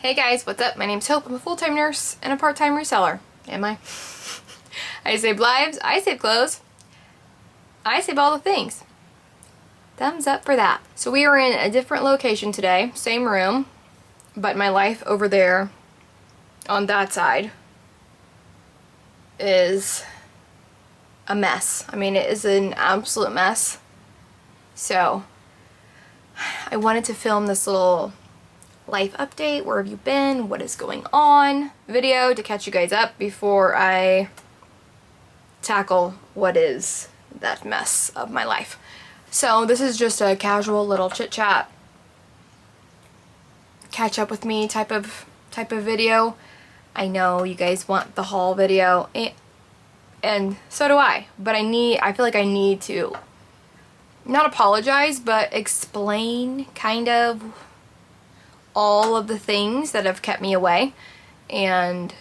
Hey guys, what's up? My name's Hope. I'm a full-time nurse and a part-time reseller. Am I? I save lives, I save clothes, I save all the things. Thumbs up for that. So we are in a different location today, same room, but my life over there on that side is a mess. I mean, it is an absolute mess. So I wanted to film this little life update, where have you been, what is going on video to catch you guys up before I tackle what is that mess of my life. So this is just a casual little chit chat, catch up with me type of video. I know you guys want the haul video, and so do I, but I feel like I need to not apologize, but explain kind of all of the things that have kept me away and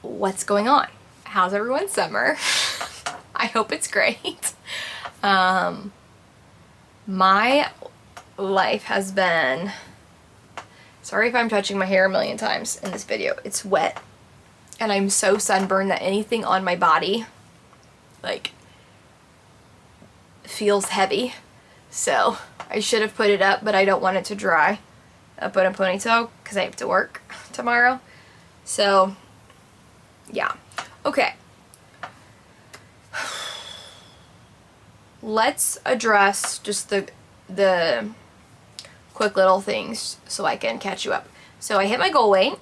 what's going on. How's everyone's summer? I hope it's great. My life has been, sorry if I'm touching my hair a million times in this video, it's wet and I'm so sunburned that anything on my body like feels heavy, so I should have put it up, but I don't want it to dry up in a ponytail because I have to work tomorrow. So yeah, okay, let's address just the quick little things so I can catch you up. So I hit my goal weight,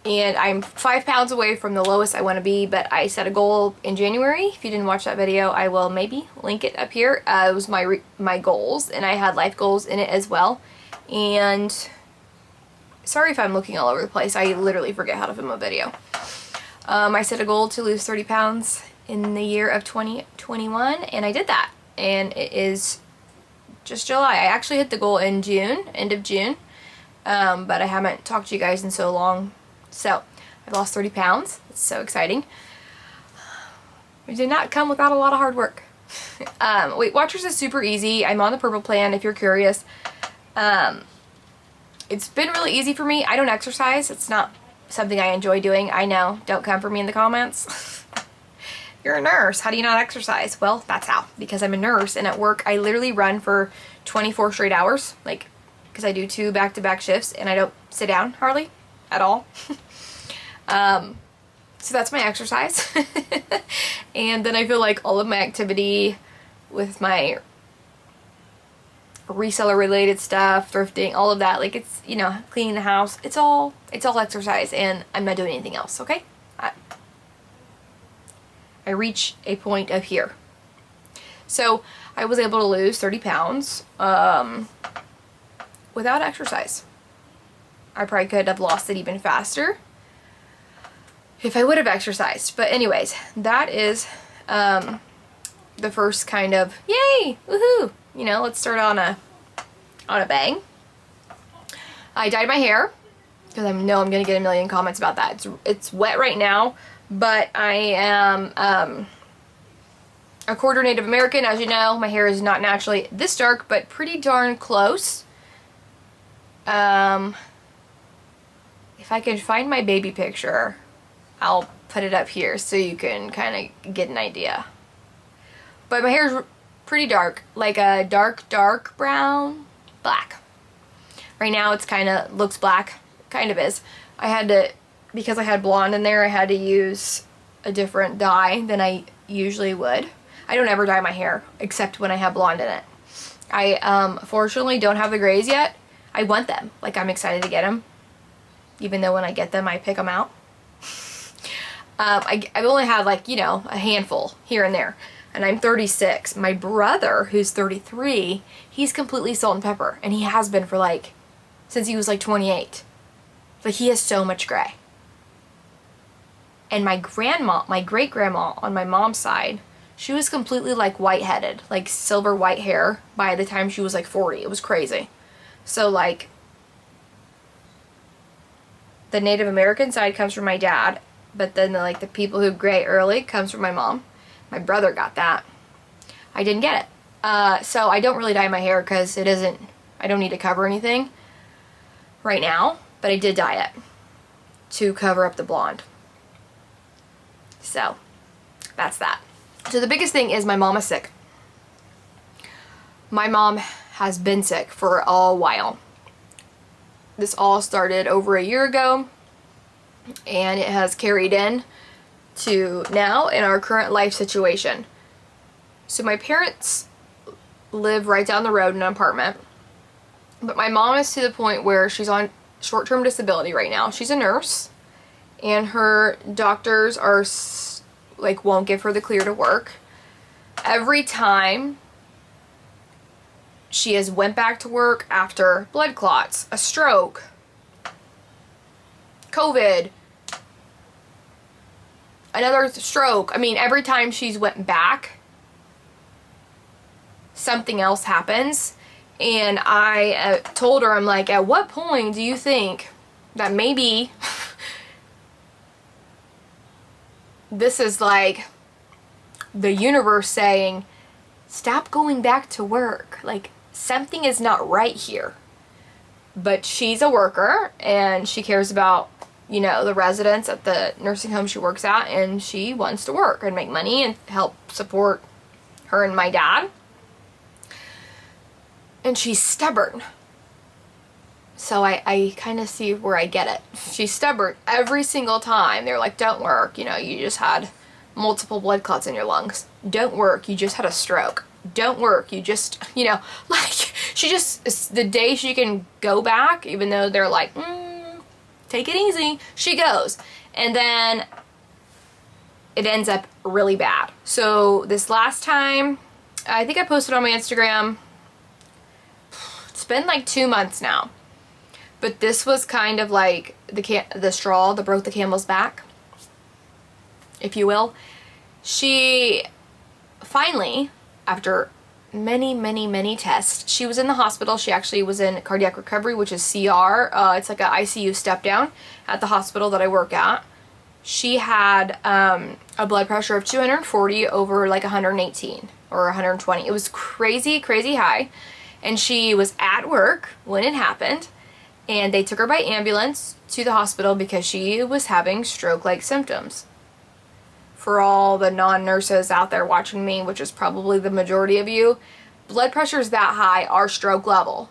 and I'm 5 pounds away from the lowest I want to be, but I set a goal in January. If you didn't watch that video, I will maybe link it up here. It was my goals, and I had life goals in it as well. And sorry if I'm looking all over the place. I literally forget how to film a video. I set a goal to lose 30 pounds in the year of 2021, and I did that. And it is just July. I actually hit the goal in June, end of June, but I haven't talked to you guys in so long. So, I've lost 30 pounds. It's so exciting. It did not come without a lot of hard work. Weight Watchers is super easy. I'm on the purple plan if you're curious. It's been really easy for me. I don't exercise. It's not something I enjoy doing. I know. Don't come for me in the comments. You're a nurse. How do you not exercise? Well, that's how. Because I'm a nurse, and at work I literally run for 24 straight hours. Like, because I do 2 back-to-back shifts, and I don't sit down hardly at all. So that's my exercise. And then I feel like all of my activity with my reseller related stuff, thrifting, all of that, like, it's, you know, cleaning the house, it's all exercise, and I'm not doing anything else, okay? I reach a point of here. So I was able to lose 30 pounds without exercise. I probably could have lost it even faster if I would have exercised. But anyways, that is the first kind of yay, woohoo. You know, let's start on a bang. I dyed my hair because I know I'm gonna get a million comments about that. It's wet right now, but I am a quarter Native American. As you know, my hair is not naturally this dark, but pretty darn close. If I can find my baby picture, I'll put it up here so you can kind of get an idea. But my hair is pretty dark, like a dark brown, black. Right now it's kind of looks black, kind of is. I had to, because I had blonde in there, I had to use a different dye than I usually would. I don't ever dye my hair except when I have blonde in it. I fortunately don't have the grays yet. I want them. Like, I'm excited to get them. Even though when I get them, I pick them out. I've only had, like, you know, a handful here and there. And I'm 36. My brother, who's 33, he's completely salt and pepper. And he has been for, like, since he was, like, 28. Like, he has so much gray. And my grandma, my great-grandma on my mom's side, she was completely, like, white-headed. Like, silver white hair by the time she was, like, 40. It was crazy. So, like, the Native American side comes from my dad, but then the people who gray early comes from my mom. My brother got that. I didn't get it. So I don't really dye my hair because it isn't I don't need to cover anything right now, but I did dye it to cover up the blonde. So that's that. So the biggest thing is my mom is sick. My mom has been sick for a while. This all started over a year ago, and it has carried in to now in our current life situation. So my parents live right down the road in an apartment, but my mom is to the point where she's on short-term disability right now. She's a nurse, and her doctors are like won't give her the clear to work. Every time she has went back to work after blood clots, a stroke, COVID, another stroke. I mean, every time she's went back, something else happens. And I told her, I'm like, at what point do you think that maybe this is like the universe saying, stop going back to work. Like, something is not right here. But she's a worker, and she cares about, you know, the residents at the nursing home she works at, and she wants to work and make money and help support her and my dad. And she's stubborn. So I kind of see where I get it. She's stubborn every single time. They're like, don't work. You know, you just had multiple blood clots in your lungs. Don't work. You just had a stroke. Don't work. You just, you know, like, she just, the day she can go back, even though they're like, take it easy, she goes. And then it ends up really bad. So this last time, I think I posted on my Instagram, it's been like 2 months now. But this was kind of like the straw that broke the camel's back, if you will. She finally, after many tests, she was in the hospital. She actually was in cardiac recovery, which is CR. It's like an ICU step down at the hospital that I work at. She had a blood pressure of 240 over like 118 or 120. It was crazy high. And she was at work when it happened, and they took her by ambulance to the hospital because she was having stroke-like symptoms. For all the non-nurses out there watching me, which is probably the majority of you, blood pressures that high are stroke level.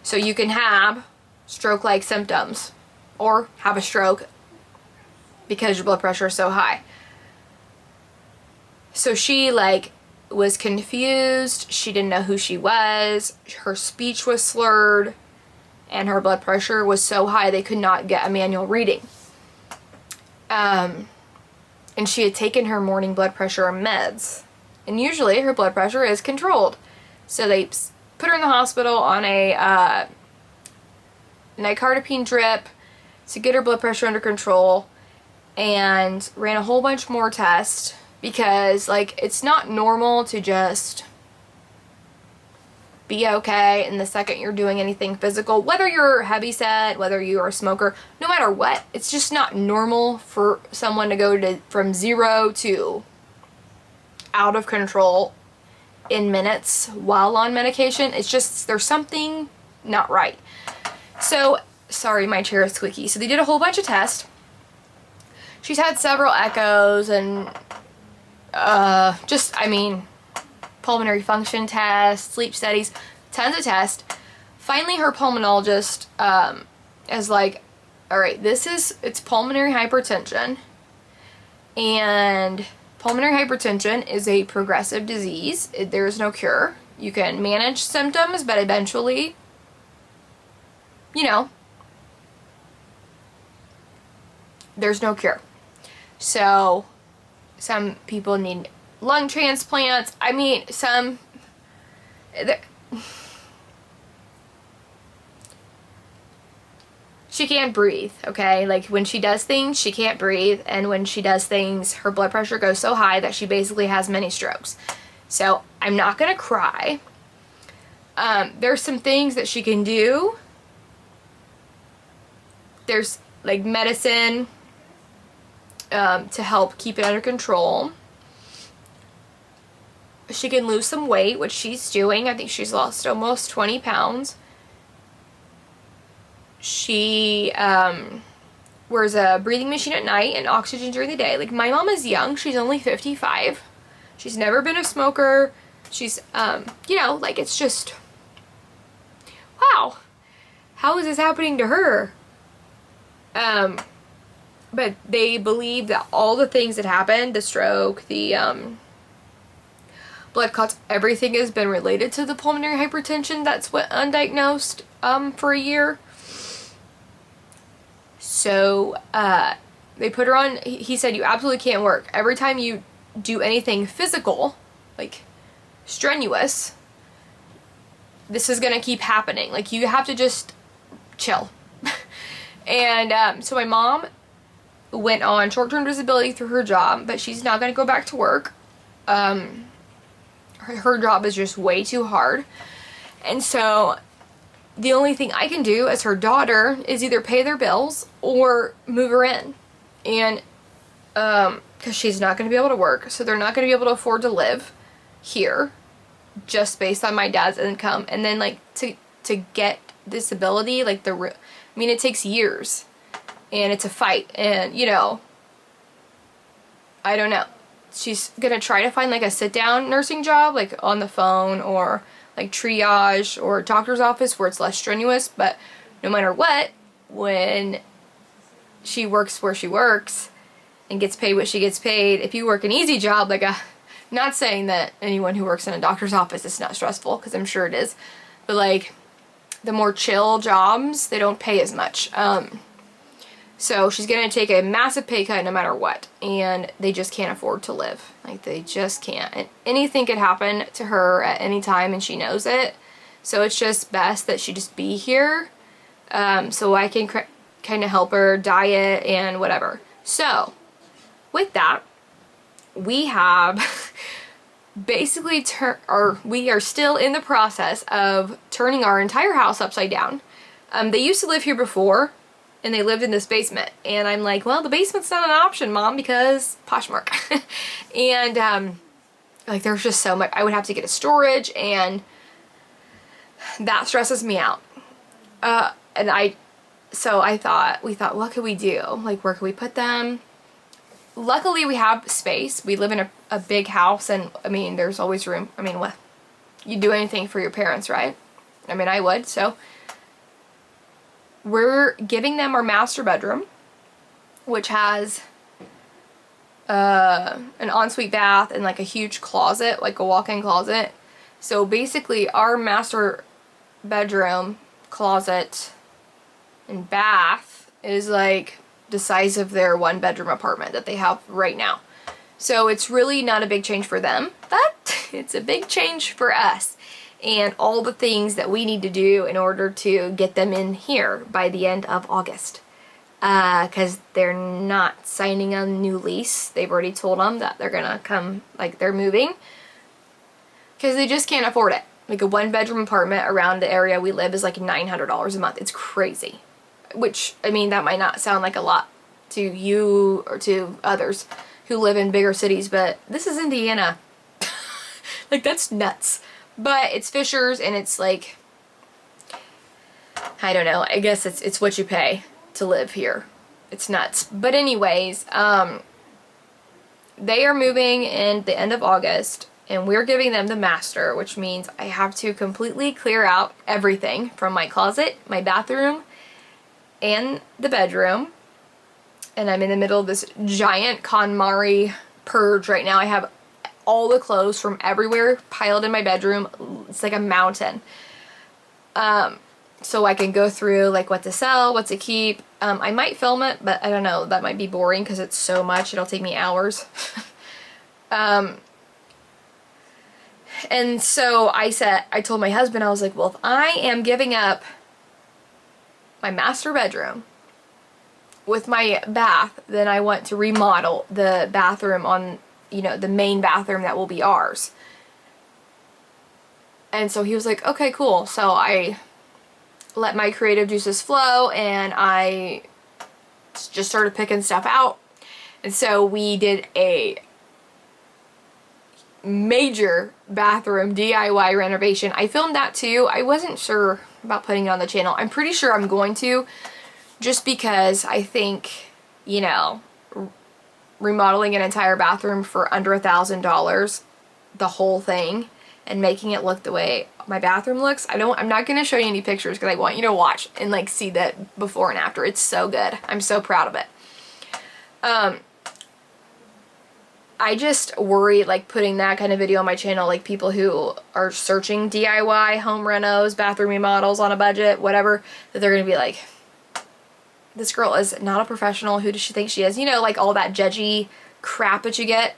So you can have stroke-like symptoms or have a stroke because your blood pressure is so high. So she like was confused. She didn't know who she was. Her speech was slurred, and her blood pressure was so high they could not get a manual reading. And she had taken her morning blood pressure meds. And usually her blood pressure is controlled. So they put her in the hospital on a nicardipine drip to get her blood pressure under control, and ran a whole bunch more tests because, like, it's not normal to just be okay and the second you're doing anything physical, whether you're heavy set, whether you're a smoker, no matter what, it's just not normal for someone to go from 0 to out of control in minutes while on medication. It's just, there's something not right. So, sorry, my chair is squeaky. So they did a whole bunch of tests. She's had several echoes and pulmonary function tests, sleep studies, tons of tests. Finally, her pulmonologist is like, all right, it's pulmonary hypertension, and pulmonary hypertension is a progressive disease. There is no cure. You can manage symptoms, but eventually, you know, there's no cure. So some people need lung transplants. I mean, she can't breathe, okay? Like, when she does things, she can't breathe, and when she does things, her blood pressure goes so high that she basically has many strokes. So, I'm not gonna cry. There's some things that she can do. There's, like, medicine to help keep it under control. she can lose some weight, which she's doing. I think she's lost almost 20 pounds. She wears a breathing machine at night and oxygen during the day. Like, my mom is young. She's only 55. She's never been a smoker. She's, you know, like, it's just, wow, how is this happening to her? But they believe that all the things that happened, the stroke, the, blood clots, everything has been related to the pulmonary hypertension that's went undiagnosed, for a year. So, they put her on, he said, you absolutely can't work. Every time you do anything physical, like strenuous, this is gonna keep happening. Like, you have to just chill. And, so my mom went on short-term disability through her job, but she's not gonna go back to work. Her job is just way too hard. And so the only thing I can do as her daughter is either pay their bills or move her in. And, because she's not going to be able to work, so they're not going to be able to afford to live here just based on my dad's income. And then, like, to get disability, like, I mean, it takes years, and it's a fight, and, you know, I don't know. She's gonna try to find, like, a sit-down nursing job, like, on the phone, or, like, triage, or doctor's office where it's less strenuous. But no matter what, when she works where she works and gets paid what she gets paid, if you work an easy job, like not saying that anyone who works in a doctor's office is not stressful, because I'm sure it is, but, like, the more chill jobs, they don't pay as much. So she's gonna take a massive pay cut no matter what, and they just can't afford to live. Like, they just can't. And anything could happen to her at any time, and she knows it. So it's just best that she just be here, so I can kind of help her diet and whatever. So with that, we have basically we are still in the process of turning our entire house upside down. They used to live here before, and they lived in this basement. And I'm like, well, the basement's not an option, Mom, because Poshmark. And, like, there's just so much. I would have to get a storage, and that stresses me out. So we thought, what could we do? Like, where could we put them? Luckily, we have space. We live in a big house, and, I mean, there's always room. I mean, what? You'd do anything for your parents, right? I mean, I would, so we're giving them our master bedroom, which has an ensuite bath and, like, a huge closet, like a walk-in closet. So basically our master bedroom, closet, and bath is like the size of their one-bedroom apartment that they have right now. So it's really not a big change for them, but it's a big change for us, and all the things that we need to do in order to get them in here by the end of August. Because they're not signing a new lease. They've already told them that they're gonna come, like, they're moving, because they just can't afford it. Like, a one-bedroom apartment around the area we live is like $900 a month. It's crazy. Which, I mean, that might not sound like a lot to you or to others who live in bigger cities, but this is Indiana. Like, that's nuts. But it's Fisher's, and it's like, I don't know, I guess it's what you pay to live here. It's nuts. But anyways, they are moving in the end of August, and we're giving them the master, which means I have to completely clear out everything from my closet, my bathroom, and the bedroom. And I'm in the middle of this giant KonMari purge right now. I have all the clothes from everywhere piled in my bedroom. It's like a mountain. So I can go through, like, what to sell, what to keep. I might film it, but I don't know. That might be boring because it's so much. It'll take me hours. And so I told my husband, I was like, well, if I am giving up my master bedroom with my bath, then I want to remodel the bathroom on, you know, the main bathroom that will be ours. And so he was like, okay, cool. So I let my creative juices flow, and I just started picking stuff out. And so we did a major bathroom DIY renovation. I filmed that too. I wasn't sure about putting it on the channel. I'm pretty sure I'm going to, just because I think, you know, remodeling an entire bathroom for under $1,000, the whole thing, and making it look the way my bathroom looks. I'm not going to show you any pictures because I want you to watch and like see that before and after. It's so good. I'm so proud of it. I just worry like putting that kind of video on my channel, like people who are searching DIY home renos, bathroom remodels on a budget, whatever, that they're going to be like, this girl is not a professional. Who does she think she is? You know, like all that judgy crap that you get.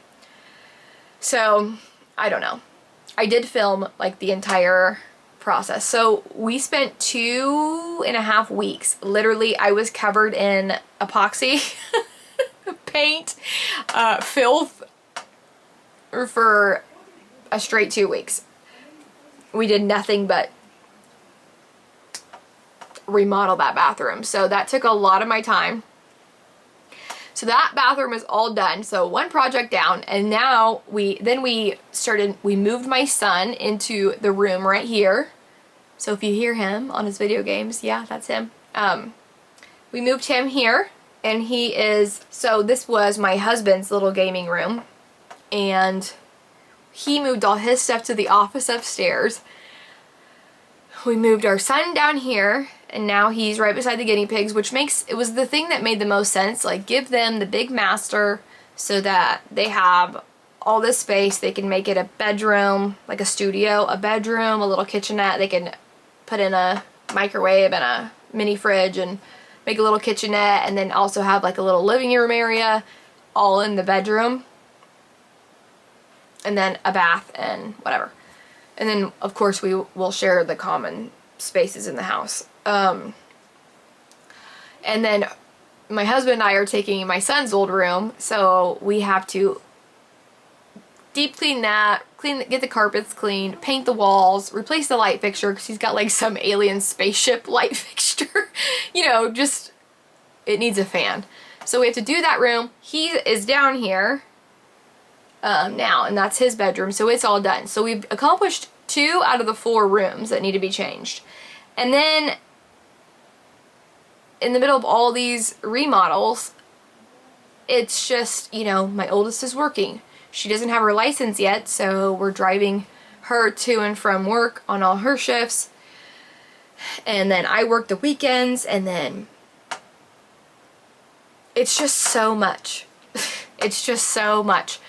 So, I don't know. I did film like the entire process. So we spent 2.5 weeks. Literally, I was covered in epoxy, paint, filth for a straight 2 weeks. We did nothing but remodel that bathroom. So that took a lot of my time. So that bathroom is all done. So one project down, and now we moved my son into the room right here. So if you hear him on his video games, yeah, that's him. We moved him here, and so this was my husband's little gaming room, and he moved all his stuff to the office upstairs. We moved our son down here, and now he's right beside the guinea pigs, which it was the thing that made the most sense. Like, give them the big master so that they have all this space. They can make it a bedroom, like a studio, a bedroom, a little kitchenette. They can put in a microwave and a mini fridge and make a little kitchenette, and then also have like a little living room area all in the bedroom, and then a bath and whatever. And then, of course, we will share the common spaces in the house. And then my husband and I are taking my son's old room, so we have to deep clean that, get the carpets cleaned, paint the walls, replace the light fixture because he's got like some alien spaceship light fixture. You know, just, it needs a fan. So we have to do that room. He is down here now, and that's his bedroom, so it's all done. So we've accomplished 2 out of the 4 rooms that need to be changed. And then in the middle of all these remodels, it's just, you know, my oldest is working. She doesn't have her license yet, so we're driving her to and from work on all her shifts. And then I work the weekends, and then it's just so much. It's just so much.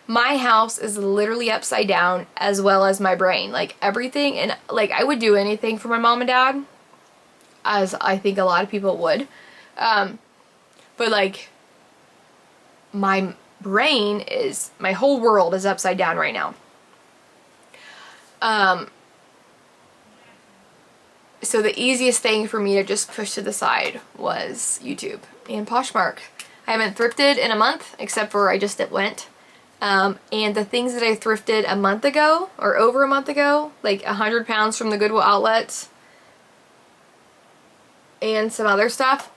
My house is literally upside down, as well as my brain. Like, everything, and like, I would do anything for my mom and dad, as I think a lot of people would. But like, my brain is, my whole world is upside down right now. So the easiest thing for me to just push to the side was YouTube and Poshmark. I haven't thrifted in a month, except for I just went. And the things that I thrifted a month ago, or over a month ago, like 100 pounds from the Goodwill outlets, and some other stuff,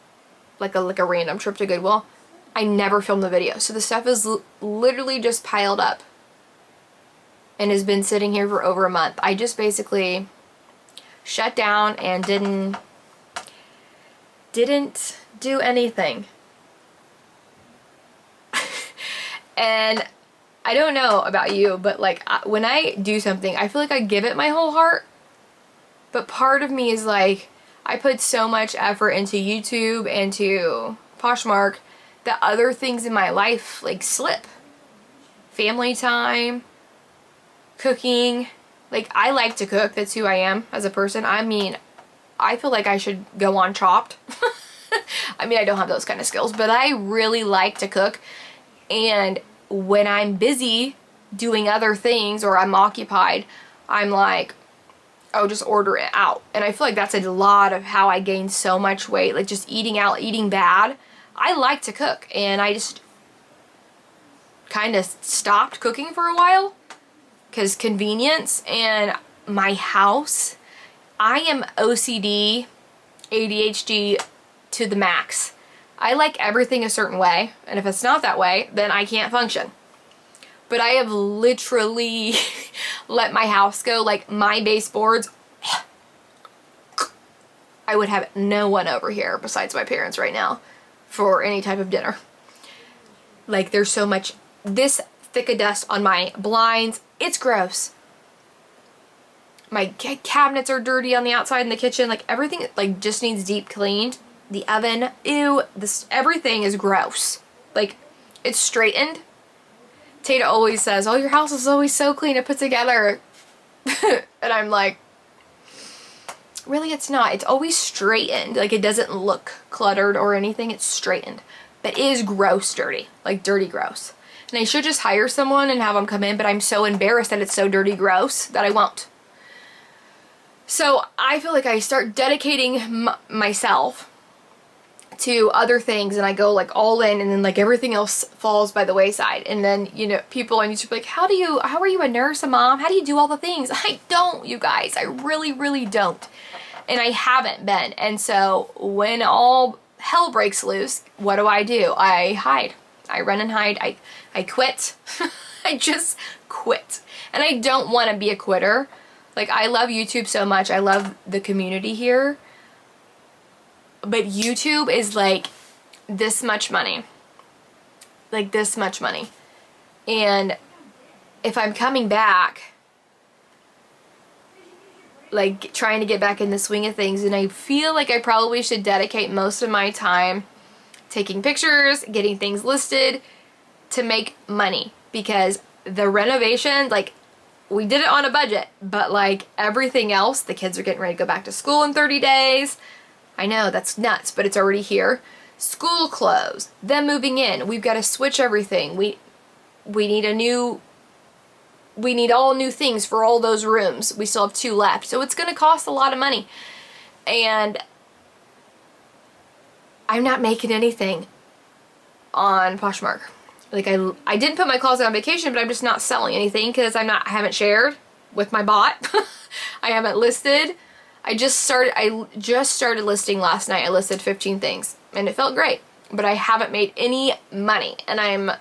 like a random trip to Goodwill, I never filmed the video. So the stuff is literally just piled up and has been sitting here for over a month. I just basically shut down and didn't do anything. And I don't know about you, but like, when I do something, I feel like I give it my whole heart, but part of me is like, I put so much effort into YouTube and to Poshmark that other things in my life like slip. Family time, cooking. Like, I like to cook. That's who I am as a person. I mean, I feel like I should go on Chopped. I mean, I don't have those kind of skills, but I really like to cook. And when I'm busy doing other things or I'm occupied, I'm like, oh, just order it out. And I feel like that's a lot of how I gained so much weight, like just eating out, eating bad. I like to cook, and I just kind of stopped cooking for a while because convenience. And my house, I am OCD, ADHD to the max. I like everything a certain way, and if it's not that way, then I can't function. But I have literally let my house go. Like, my baseboards, I would have no one over here besides my parents right now for any type of dinner. Like, there's so much, this thick of dust on my blinds. It's gross. My cabinets are dirty on the outside in the kitchen. Like, everything, like, just needs deep cleaned. The oven, ew, everything is gross. Like, it's straightened. Tata always says, oh, your house is always so clean and put together. And I'm like, really, it's not. It's always straightened. Like, it doesn't look cluttered or anything. It's straightened. But it is gross dirty. Like, dirty gross. And I should just hire someone and have them come in, but I'm so embarrassed that it's so dirty gross that I won't. So I feel like I start dedicating myself to other things, and I go like all in, and then like everything else falls by the wayside. And then, you know, people on YouTube are like, how are you a nurse, a mom? How do you do all the things? I don't, you guys. I really, really don't. And I haven't been. And so when all hell breaks loose, what do? I hide. I run and hide. I quit. I just quit. And I don't want to be a quitter. Like, I love YouTube so much. I love the community here. But YouTube is like this much money. Like this much money. And if I'm coming back, like trying to get back in the swing of things, and I feel like I probably should dedicate most of my time taking pictures, getting things listed to make money. Because the renovation, like, we did it on a budget, but like everything else, the kids are getting ready to go back to school in 30 days. I know, that's nuts, but it's already here. School clothes, them moving in. We've got to switch everything. We need all new things for all those rooms. We still have 2 left. So it's going to cost a lot of money. And I'm not making anything on Poshmark. Like, I didn't put my closet on vacation, but I'm just not selling anything because I haven't shared with my bot. I haven't listed. I just started listing last night. I listed 15 things and it felt great, but I haven't made any money, and I'm,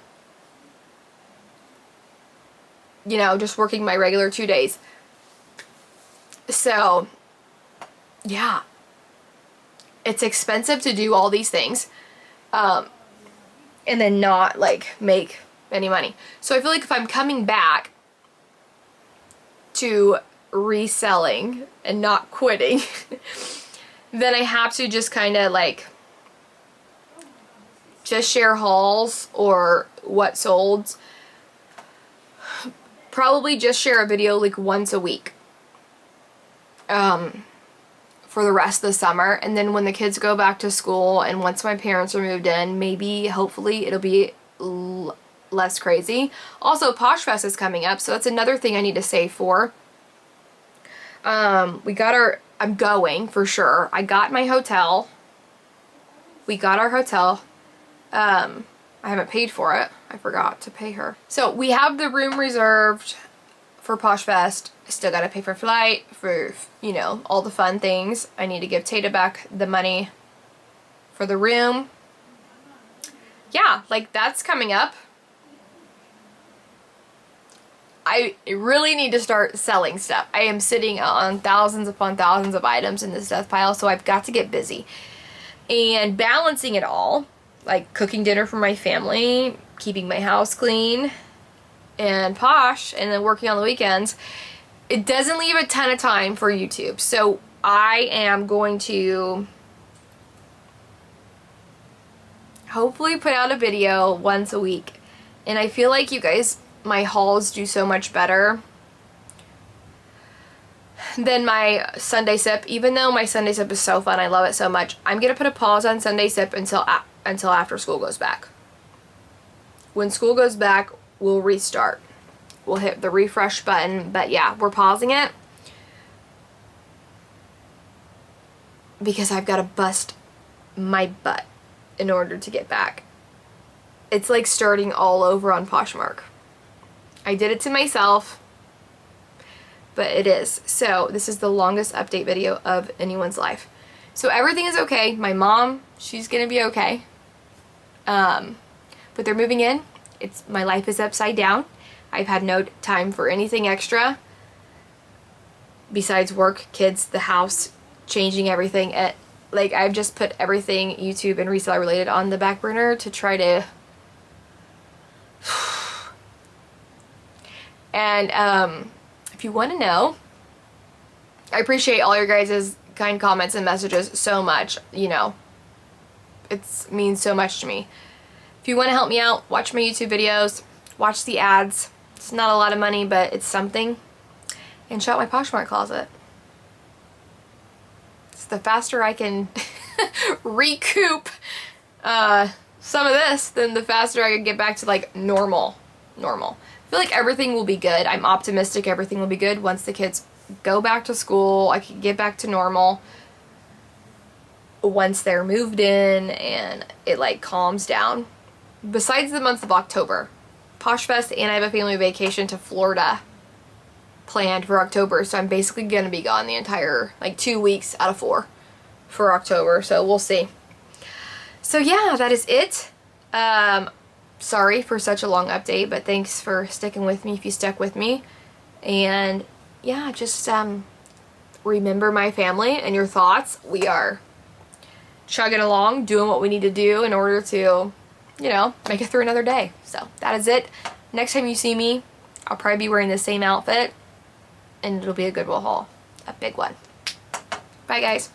you know, just working my regular 2 days. So yeah, it's expensive to do all these things, and then not like make any money. So I feel like if I'm coming back to reselling and not quitting, then I have to just kind of like just share hauls or what sold. Probably just share a video like once a week for the rest of the summer. And then when the kids go back to school and once my parents are moved in, maybe hopefully it'll be less crazy. Also, Posh Fest is coming up, so that's another thing I need to save for. I'm going for sure. I got my hotel. We got our hotel. I haven't paid for it. I forgot to pay her. So we have the room reserved for Posh Fest. I still gotta pay for flight, for, you know, all the fun things. I need to give Tata back the money for the room. Yeah, like that's coming up. I really need to start selling stuff. I am sitting on thousands upon thousands of items in this death pile, so I've got to get busy. And balancing it all, like cooking dinner for my family, keeping my house clean, and Posh, and then working on the weekends, it doesn't leave a ton of time for YouTube. So I am going to hopefully put out a video once a week. And I feel like you guys, my hauls do so much better than my Sunday sip. Even though my Sunday sip is so fun, I love it so much, I'm gonna put a pause on Sunday sip until after school goes back. When school goes back, we'll restart. We'll hit the refresh button, but yeah, we're pausing it because I've got to bust my butt in order to get back. It's like starting all over on Poshmark. I did it to myself, but it is. So this is the longest update video of anyone's life. So everything is okay. My mom, she's gonna be okay. But they're moving in. My life is upside down. I've had no time for anything extra besides work, kids, the house, changing everything. Like, I've just put everything YouTube and reseller related on the back burner to try to... And if you want to know, I appreciate all your guys' kind comments and messages so much. You know, it means so much to me. If you want to help me out, watch my YouTube videos, watch the ads. It's not a lot of money, but it's something. And shop my Poshmark closet. It's the faster I can recoup some of this, then the faster I can get back to like normal. I feel like everything will be good. I'm optimistic everything will be good once the kids go back to school. I can get back to normal once they're moved in and it like calms down. Besides the month of October, Posh Fest, and I have a family vacation to Florida planned for October, so I'm basically gonna be gone the entire like 2 weeks out of 4 for October, so we'll see. So yeah, that is it. Sorry for such a long update, but thanks for sticking with me if you stuck with me. And yeah, just remember my family and your thoughts. We are chugging along, doing what we need to do in order to, you know, make it through another day. So that is it. Next time you see me, I'll probably be wearing the same outfit, and it'll be a Goodwill haul. A big one. Bye, guys.